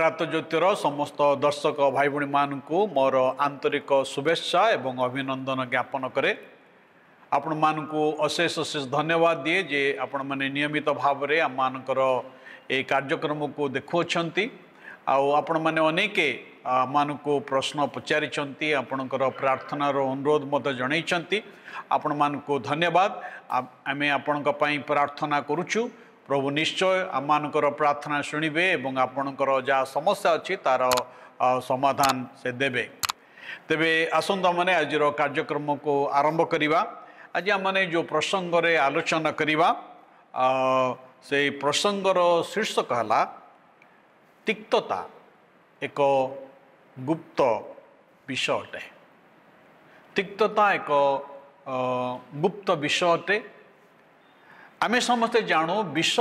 अहोरात ज्योतिर समस्त दर्शक भाई भाई मानक मोर आंतरिक शुभेच्छा एवं अभिनंदन ज्ञापन करे। आपण मानक अशेष अशेष धन्यवाद दिए जे आपण माने नियमित भाव में आम मानकर ये कार्यक्रम को देखुंट आपण माने अनेके मानक प्रश्न पचारि आपणकर प्रार्थनार अनुरोध मत जनई आपण मानक धन्यवाद। आमे आपण प्रार्थना करुचु प्रभु निश्चय आम मानकर प्रार्थना शुणिबे एवं आपणकर जहाँ समस्या अच्छी तार समाधान से देबे। तेबे आसंता माने आज कार्यक्रम को आरंभ करिबा। आज आमने जो प्रसंग रे आलोचना करिबा से प्रसंगर शीर्षक हला तिक्तता एक गुप्त विषय अटे। तिक्तता एक गुप्त विषय अटे। आमे समस्ते जानू विष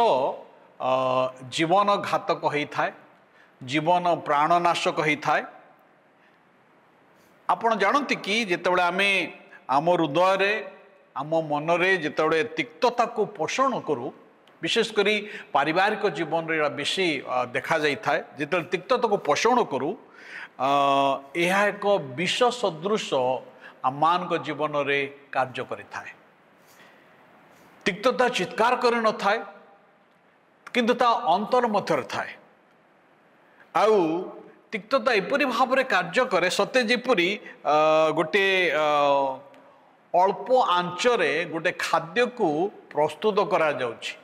जीवन घातक होता है, जीवन प्राणनाशक होता है। आपण जानती कि जितेबाला आमे आम हृदय आम मनरे जितेबाला तिक्तता को पोषण करूँ, विशेषकर पारिवारिक जीवन रे बेसी देखा जाता है। जिते तिक्तता को पोषण करूँ यह एक विष सदृश आम मान जीवन रे कार्य करिता है। तिक्तता चित्कार कर न थाए किंतु ता अंतर मध्य थाए। आउ तिक्तता एपरी भाव में कार्य करे सते जेपरी गोटे अल्प आंचरे गोटे खाद्य को प्रस्तुत करा जाउछि।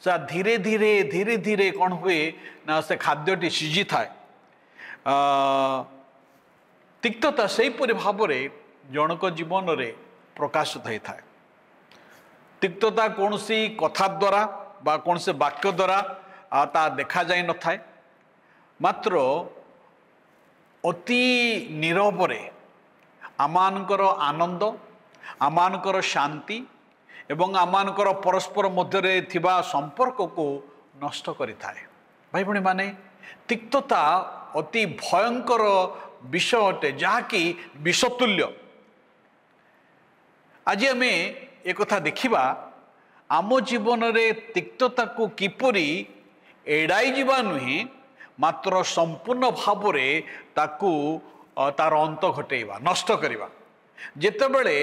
सा धीरे धीरे धीरे धीरे कौन हुए ना से खाद्यटी सिझी थाए। तिक्तता सेहीपरि भाव में जनक जीवन रे प्रकाशित होता है। तिक्तता कौन सी कथा द्वारा बा कौन से वाक्य द्वारा ता देखा जाए न थाए, मात्र अति नीरव आमानकर आनंद आमानकर शांति एवं आमानकर परस्पर मध्य थिबा संपर्क को नष्ट करिथाए। भाई भणी माने तिक्तता अति भयंकर विषय अटे जहाँकि विषतुल्य। आज आमे एक कथा देखिबा आम जीवन रे तिक्तता को किपरि एड़ाई जीवा नुहे मात्र संपूर्ण भाव में ताकू तार अंत घटेबा नष्ट करिबा। जेतेबेले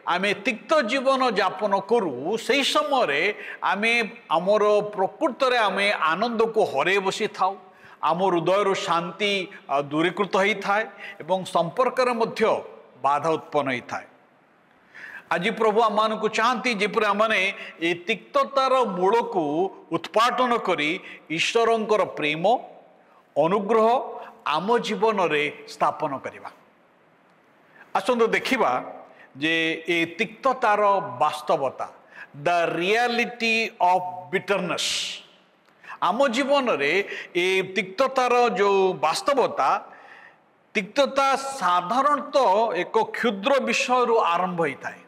आमे तिक्त जीवन यापन करू से समय आमे आमर प्रकृत रे आमे आनंद को हरे बसी थाउ। आम हृदय शांति दूरीकृत होता है एवं संपर्क मध्य बाधा उत्पन्न होता है। आज प्रभु आम को चाहती जेपर आमने ये तिक्ततार मूल को उत्पाटन करी ईश्वरंकर प्रेम अनुग्रह आम जीवन रे स्थापन करिबा। आसंतो देखिबा जे ये तिक्ततार वास्तवता द रियलिटी ऑफ बिटरनेस। आम जीवन रे ये तिक्ततार जो वास्तवता तिक्तता साधारणतः एक क्षुद्र विषय रु आरंभ होता है।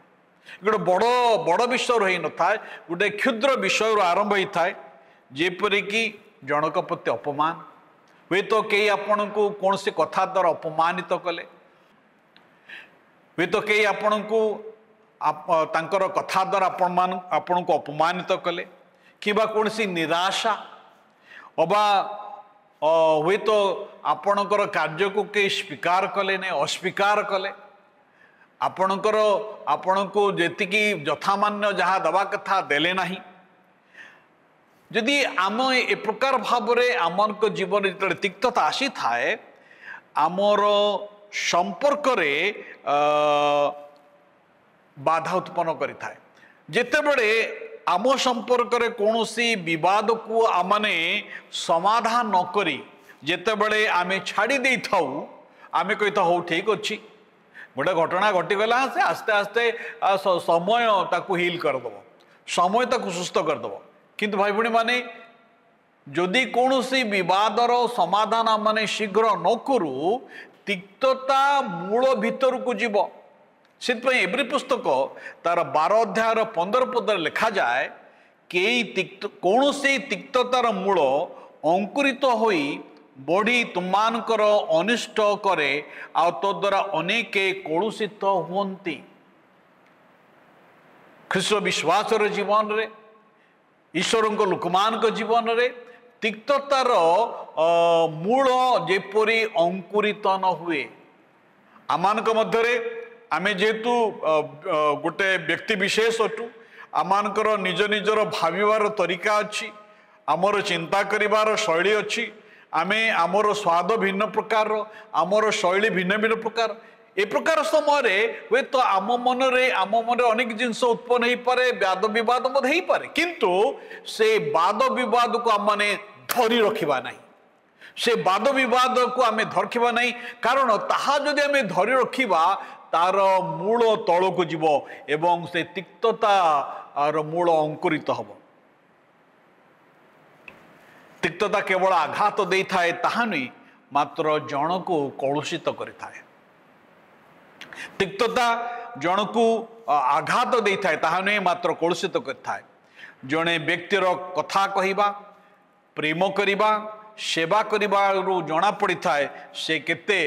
गोटे बड़ बड़ विषय रही न था, गोटे क्षुद्र विषय आरंभ होता है। जेपरिक जनक प्रति अपमान हुए तो कई आपण को कौन से कथा द्वारा अपमानित कले, हुए तो कई आपण को तांकर कथा द्वारा आपण को अपमानित कले कि कौन सी निराशा अबा हुए तो आपणकर कार्य को कई स्वीकार कले नहीं अस्वीकार कले। आपणकर आपण को जेतिकी यथामान्य जहाँ दवा कथा देले नहीं। यदि आम ए प्रकार भाव में आम जीवन जो तिक्तता आसी थाए आमर संपर्क रे बाधा उत्पन्न करि थाए। जेतेबेले आम संपर्क रे कौनसी विवाद को आमने समाधान न करी जेतेबेले आमे छाड़ी दे थाउ आमे कही था हो ठीक अच्छी गोटे घटना घटीगला से आस्ते आस्ते समय ताकू हिल करदेव, समय ताकू सुस्थ करदेव। किंतु भाई भणी माने जदि कौन सी विवादर समाधान आम माने शीघ्र न करू तिक्तता मूल भीतर को जीव। से एवरी पुस्तक तार 12 अध्याय 15 पद लिखा जाए कि कौन सी तिक्ततार मूल अंकुरित होई बढ़ी तुमानकर अनिष्ट करे आ तो द्वारा अनेके कलुषित हुंती। ख्रीष्ट विश्वास जीवन रे ईश्वर लोकमान जीवन रे तिक्ततार मूल जेपरी अंकुरित न हुए आमानक मध्यरे आमे जेहेतु गोटे व्यक्ति विशेष अटू आमानकर निज निजर भाविबार तरीका अच्छी आमर चिंता करिवार शैली अच्छी आमे आमर स्वाद भिन्न प्रकार आमर शैली भिन्न भिन्न प्रकार ए प्रकार समय हुए तो आम मन अनेक जिनस उत्पन्न हो पारे वाद विवाद मध्य हो पारे किंतु से वाद विवाद को आम माने धरी रखिबा नहीं से वाद विवाद को आम धरखिबा नहीं कारण ताहा जदि आम धरी रखिबा तार मूल तल को जीव एवं से तिक्ततार मूल अंकुरित हब तिक्तता केवल आघात दे थाए ताहा नहीं मात्र जन को कलुषित करिथाए तिक्तता जन को आघात दे थाए ताहा नहीं मात्र कलुषित करिथाए जने व्यक्तिर कथा कहिबा प्रेम करिबा सेवा करिबारु जना पड़ी थाए से केते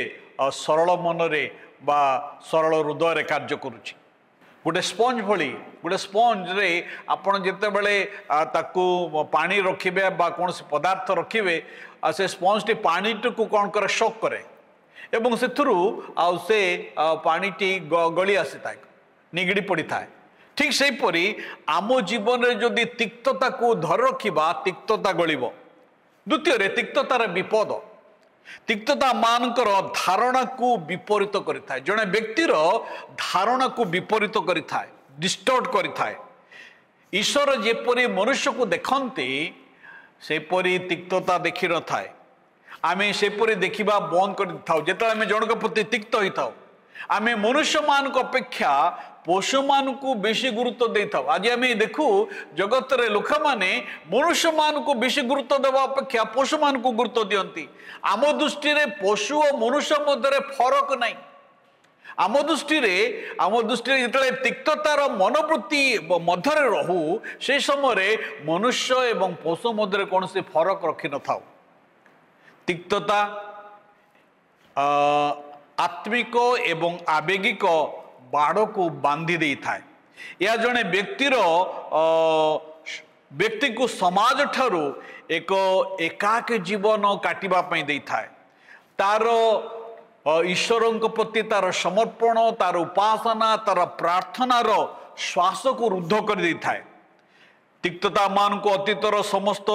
सरल मनरे बा सरल हृदय रे कार्य करुछि गोटे स्पंज भली गोटे स्पंज रे आपण जेते बेले ताकू पानी रखिबे बा कौन पदार्थ रखिबे से स्पंज टी पानी को कौन करे शॉक करे एवं से थ्रू से पानी टी गली आसी थाए निगड़ी पड़ी थाए ठीक से परी आम जीवन रे जदि तिक्तता को धर रखिबा तिक्तता गलिबो द्वितीय रे तिक्ततार विपद तिक्तता मानकर धारणा को विपरीत करिथाए जने व्यक्तिर धारणा को विपरीत करिथाए डिस्टॉर्ट करिथाए ईश्वर जेपरी मनुष्य को देखते सेपरी तिक्तता देखि न थाए आमे सेपरी देखिबा बंद कर थाउ जेते आमे जनक प्रति तिक्त होई थाउ आमे मनुष्य मान अपेक्षा पशु मान को बेसी गुरुत्व दे था आज आम देखू जगत रे लोक माने मनुष्य मान को बेसी गुरुत्व देवा अपेक्षा पशु मान को गुरुत्व दियंती आम दृष्टि रे पशु और मनुष्य मध्य फरक नहीं आम दृष्टि जिते तिक्ततार मनोवृत्ति मध्य रहू से समय मनुष्य एवं पशु मध्य कौन से फरक रखि न था तिक्तता आत्मिक एवं आवेगिक बाड़ को बांधी दे थाए या जड़े व्यक्ति को समाज ठारू एक एकाकी जीवन काटिबा पई दे थाए तार ईश्वर प्रति तार समर्पण तार उपासना तार प्रार्थनार श्वास को रुद्ध कर दे थाए तिक्तता मान को अतीतर समस्त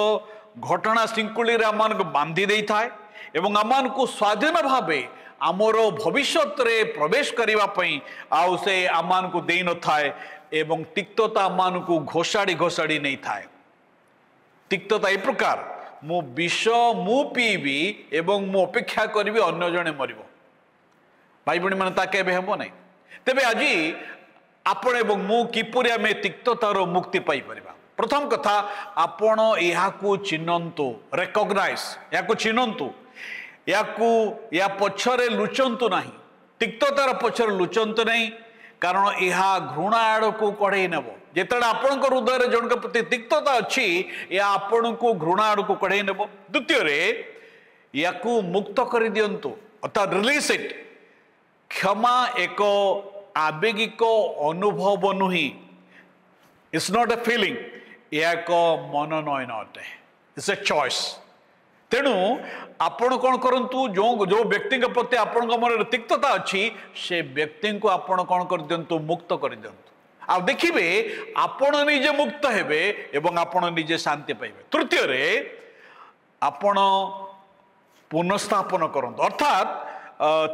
घटना श्रृंखली आम को बांधी दे थाए एवं आम को स्वाधीन भावे आमर भविष्यत रे प्रवेश करने आउ से आमान को दे न थाए एवं तिक्तता आमान को घोषाड़ी घोषाड़ी नहीं थाए तिक्तता ए प्रकार मु विष मु पीबी एवं मु अपेक्षा करी अन्य जने मरिबो भाई भणी माने ताके बे हेबो नहीं तेबे आज आपण एवं मु किपुरी आमे तिक्ततार मुक्ति पाई परिबा प्रथम कथा आपण एहा को चिन्हंतु रिकॉग्नाइज या को चिन्हंतु या पछरे लुचंतु नहीं तिक्ततार पछरे लुचंतु नहीं कारण यह घृणा आड़ को कढ़े नेब जिते आपण हृदय जन प्रति तिक्तता अच्छी या आपण को घृणा आड़ को कढ़े नेब द्वितीय या मुक्त कर दिंतु अर्थात रिलीज इट क्षमा एक आवेगिक अनुभव नुही इट्स नॉट ए फीलिंग यह एक मनोनयन अटे इट्स ए चॉइस तेणु आपण कौन करंतु जो व्यक्ति प्रति आपण मन तिक्तता अच्छी से व्यक्ति को आपण कौन कर दिंतु मुक्त कर दिंतु आ देखिए आपण निजे मुक्त हेबे एवं आपण निजे शांति पाइबे तृतीय रे आपण पुनर्स्थापन करंतु अर्थात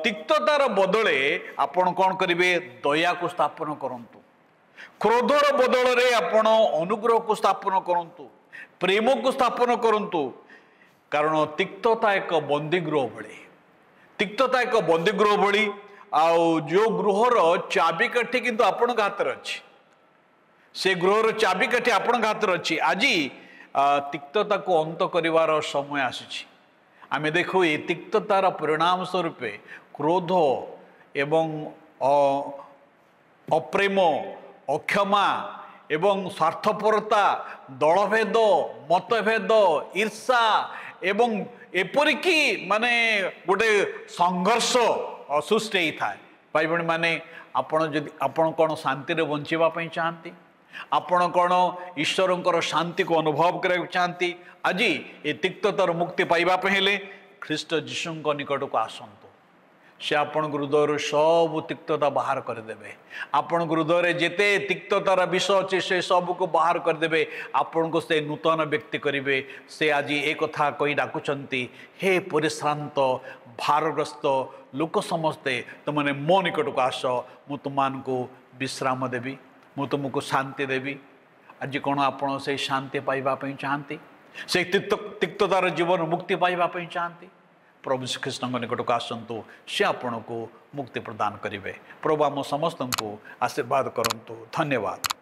तिक्ततार बदले आपण कौन करिवे दया को स्थापन करंतु क्रोधर बदल रे आपण अनुग्रह को स्थापन करंतु प्रेम को स्थापन करंतु कारण तिक्तता एक बंदीगृह भली तिक्तता एक बंदीगृह भली आउ जो गृहर चाबिकाठी किंतु आपण हाथ में अच्छी से गृहर चाबिकाठी आपण हाथ में अच्छी आज तिक्तता को अंत करिवार समय आसी आमे देखो ये तिक्ततार परिणाम स्वरूप क्रोध एवं अप्रेम अक्षमा एवं स्वार्थपरता दलभेद मतभेद ईर्षा एवं एपरिकी माने गोटे संघर्ष सृष्टि होता है भाई भाई माने आपण जदि आपण कौन शांति रे बंचिबा पई चाहती आपण कौन ईश्वर शांति को अनुभव करने चाहती आज ये तिक्ततार मुक्ति पाइबाप हेले ख्रीष्ट जीशु निकट को आसतु से आपण हृदय सब तिक्तता बाहर करदे आपण हृदय जिते तिक्ततार विषय अच्छे से सब को बाहर करदे आपण को से नूतन व्यक्ति करेंगे से आज एक कथा कही डाकुंट हे परिश्रांत भारग्रस्त लोक समस्ते तुमने मो निकट को आस मु तुमको विश्राम देवी मु तुमको शांति देवी आज कौन आपण से शांति पाइबापी चाहती से तिक्ततार जीवन मुक्ति पाइबापी चाहती प्रभु श्रीकृष्ण निकट को आसतु से आपण को मुक्ति प्रदान करेंगे प्रभु आम समस्त को आशीर्वाद करंतु धन्यवाद।